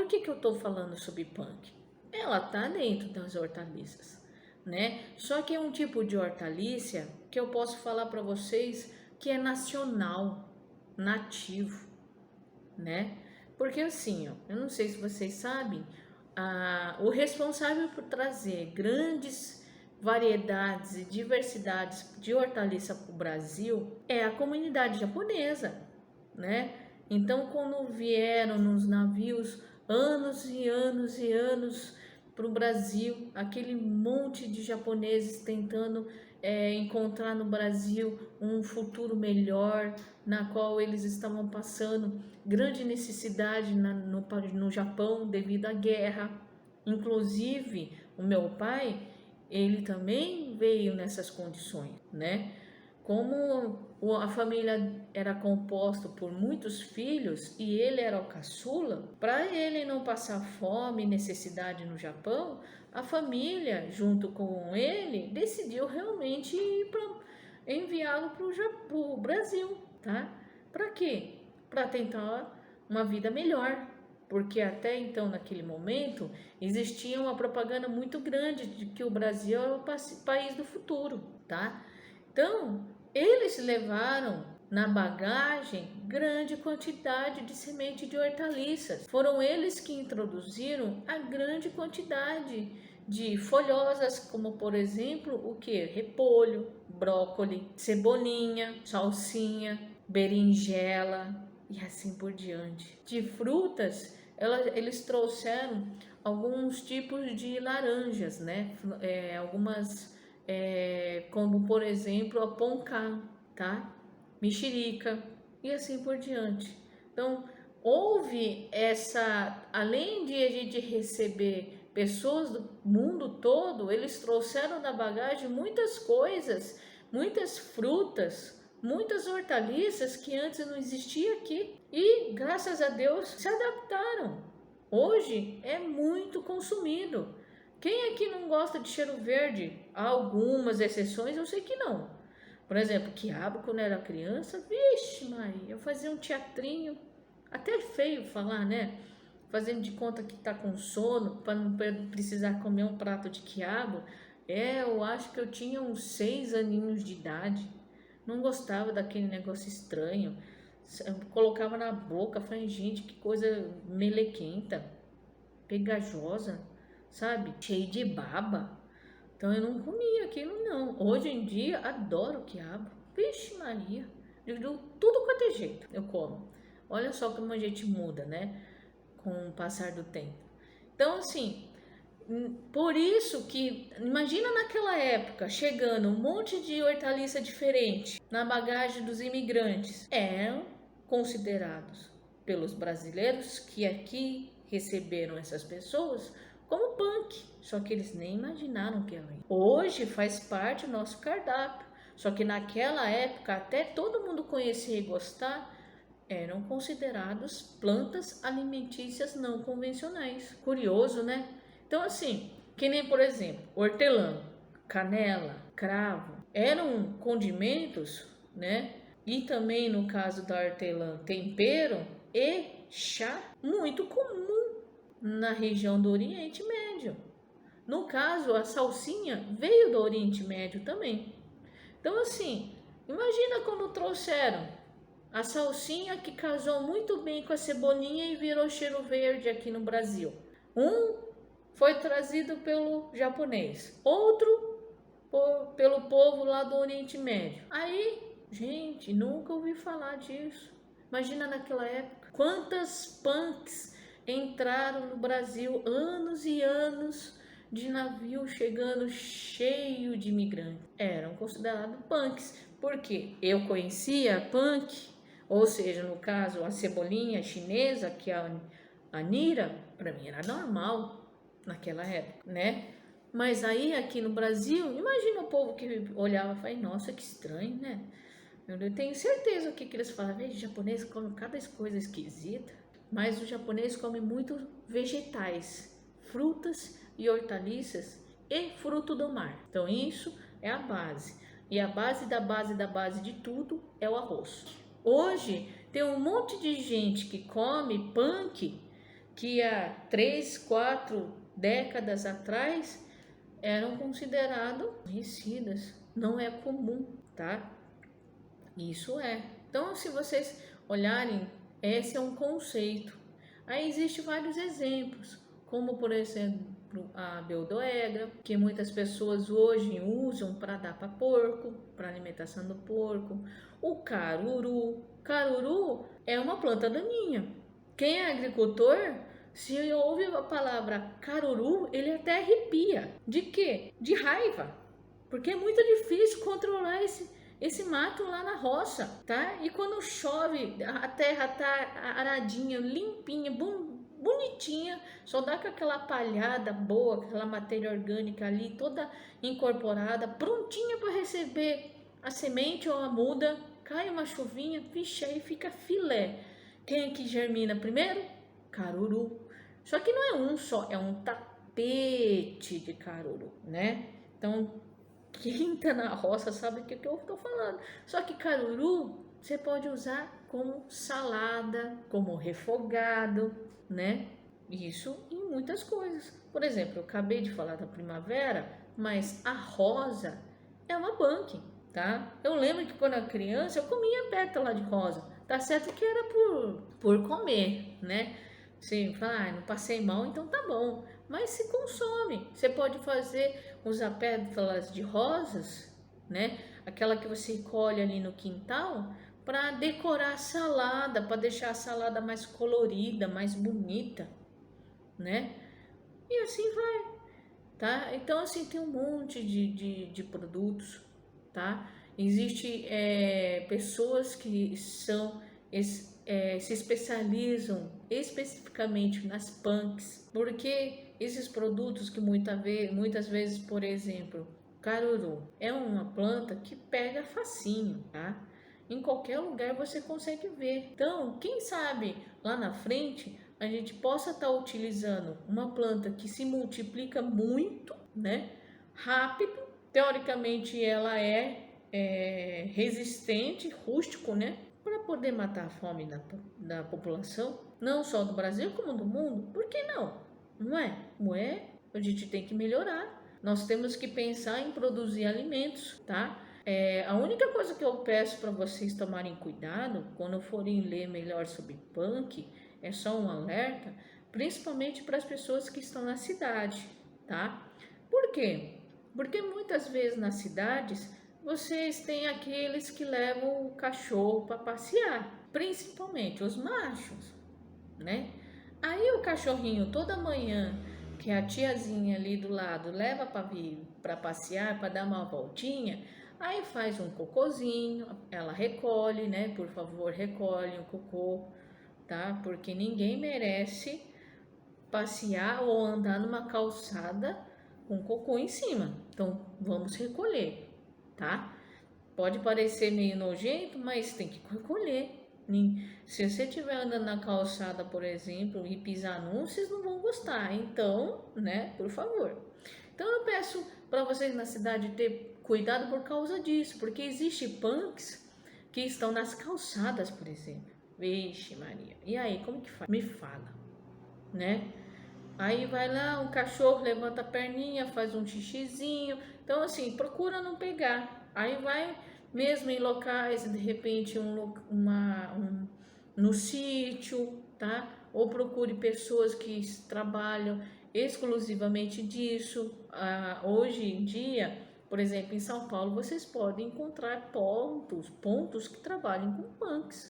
que eu estou falando sobre punk? Ela tá dentro das hortaliças, né? Só que é um tipo de hortaliça que eu posso falar para vocês que é nacional, nativo, né? Porque assim, ó, eu não sei se vocês sabem, o responsável por trazer grandes variedades e diversidades de hortaliça para o Brasil é a comunidade japonesa, né? Então, quando vieram nos navios anos e anos e anos para o Brasil, aquele monte de japoneses tentando encontrar no Brasil um futuro melhor, na qual eles estavam passando grande necessidade no Japão devido à guerra. Inclusive, o meu pai, ele também veio nessas condições, né? Como a família era composta por muitos filhos e ele era o caçula, para ele não passar fome e necessidade no Japão, a família, junto com ele, decidiu realmente enviá-lo para o Brasil, tá? Para quê? Para tentar uma vida melhor, porque até então, naquele momento, existia uma propaganda muito grande de que o Brasil é o país do futuro, tá? Então, eles levaram na bagagem grande quantidade de semente de hortaliças. Foram eles que introduziram a grande quantidade de folhosas, como por exemplo o que? Repolho, brócolis, cebolinha, salsinha, berinjela e assim por diante. De frutas, eles trouxeram alguns tipos de laranjas, né? Algumas como por exemplo a poncã, tá? Mexerica e assim por diante. Então, houve além de a gente receber pessoas do mundo todo, eles trouxeram da bagagem muitas coisas, muitas frutas, muitas hortaliças que antes não existia aqui e graças a Deus se adaptaram. Hoje é muito consumido. Quem aqui não gosta de cheiro verde? Há algumas exceções, eu sei que não. Por exemplo, quiabo, quando eu era criança, vixe Maria, eu fazia um teatrinho, até feio falar, né? Fazendo de conta que tá com sono, para não precisar comer um prato de quiabo. Eu acho que eu tinha uns 6 aninhos de idade. Não gostava daquele negócio estranho. Eu colocava na boca, falei, gente, que coisa melequenta, pegajosa, sabe? Cheio de baba. Então eu não comia aquilo não. Hoje em dia adoro quiabo. Vixe Maria, tudo quanto é jeito eu como. Olha só como a gente muda, né? Com o passar do tempo. Então assim, por isso que imagina naquela época chegando um monte de hortaliça diferente na bagagem dos imigrantes. Eram considerados pelos brasileiros que aqui receberam essas pessoas como punk, só que eles nem imaginaram que era. Hoje faz parte do nosso cardápio, só que naquela época, até todo mundo conhecer e gostar, eram considerados plantas alimentícias não convencionais. Curioso, né? Então assim, que nem por exemplo, hortelã, canela, cravo, eram condimentos, né? E também no caso da hortelã, tempero e chá muito comum na região do Oriente Médio. No caso, a salsinha veio do Oriente Médio também. Então, assim, imagina quando trouxeram a salsinha que casou muito bem com a cebolinha e virou cheiro verde aqui no Brasil. Um foi trazido pelo japonês, outro pelo povo lá do Oriente Médio. Aí, gente, nunca ouvi falar disso. Imagina naquela época, quantas punks entraram no Brasil, anos e anos de navio chegando cheio de imigrantes. Eram considerados punks, porque eu conhecia punk, ou seja, no caso a cebolinha chinesa, que é a Nira, para mim era normal naquela época, né? Mas aí aqui no Brasil, imagina o povo que olhava e falava, nossa, que estranho, né? Eu tenho certeza que eles falam, veja, o japonês come cada coisa esquisita, mas o japonês come muito vegetais, frutas e hortaliças e fruto do mar. Então isso é a base. E a base da base da base de tudo é o arroz. Hoje tem um monte de gente que come punk que há 3, 4 décadas atrás eram considerados conhecidas. Não é comum, tá? Isso é. Então, se vocês olharem, esse é um conceito. Aí existem vários exemplos, como por exemplo a Beldoegra, que muitas pessoas hoje usam para dar para porco, para alimentação do porco. O caruru. Caruru é uma planta daninha. Quem é agricultor, se ouve a palavra caruru, ele até arrepia. De quê? De raiva. Porque é muito difícil controlar esse mato lá na roça, tá? E quando chove, a terra tá aradinha, limpinha, bonitinha, só dá com aquela palhada boa, aquela matéria orgânica ali, toda incorporada, prontinha para receber a semente ou a muda. Cai uma chuvinha, vixe, aí fica filé. Quem é que germina primeiro? Caruru. Só que não é um só, é um tapete de caruru, né? Então, quem tá na roça sabe o que eu tô falando. Só que caruru você pode usar como salada, como refogado, né? Isso em muitas coisas. Por exemplo, eu acabei de falar da primavera, mas a rosa é uma bunking, tá? Eu lembro que quando eu era criança eu comia pétala de rosa. Tá certo que era por comer, né? Você fala, não passei mal, então tá bom. Mas se consome. Você pode usar pétalas de rosas, né? Aquela que você colhe ali no quintal, para decorar a salada, para deixar a salada mais colorida, mais bonita, né? E assim vai, tá? Então, assim, tem um monte de produtos, tá? Existe pessoas que se especializam especificamente nas punks, porque esses produtos que muitas vezes, por exemplo, caruru é uma planta que pega facinho, tá? Em qualquer lugar você consegue ver. Então, quem sabe lá na frente a gente possa estar utilizando uma planta que se multiplica muito, né? Rápido. Teoricamente ela é resistente, rústico, né? Para poder matar a fome da população, não só do Brasil como do mundo. Por que não? Não é? Não é? A gente tem que melhorar. Nós temos que pensar em produzir alimentos, tá? A única coisa que eu peço para vocês tomarem cuidado quando forem ler melhor sobre punk, é só um alerta, principalmente para as pessoas que estão na cidade, tá? Por quê? Porque muitas vezes nas cidades vocês têm aqueles que levam o cachorro para passear, principalmente os machos, né? Aí o cachorrinho toda manhã, que a tiazinha ali do lado leva para passear, para dar uma voltinha, aí faz um cocôzinho, ela recolhe, né? Por favor, recolhe o cocô, tá? Porque ninguém merece passear ou andar numa calçada com cocô em cima. Então, vamos recolher, tá? Pode parecer meio nojento, mas tem que recolher. Se você estiver andando na calçada, por exemplo, e pisar num, vocês não vão gostar. Então, né, por favor. Então, eu peço para vocês na cidade ter cuidado por causa disso, porque existe punks que estão nas calçadas, por exemplo. Vixe, Maria. E aí, como que faz? Me fala, né? Aí vai lá, o cachorro levanta a perninha, faz um xixizinho. Então, assim, procura não pegar. Aí vai mesmo em locais, de repente, no sítio, tá? Ou procure pessoas que trabalham exclusivamente disso. Hoje em dia, por exemplo, em São Paulo, vocês podem encontrar pontos que trabalham com punks,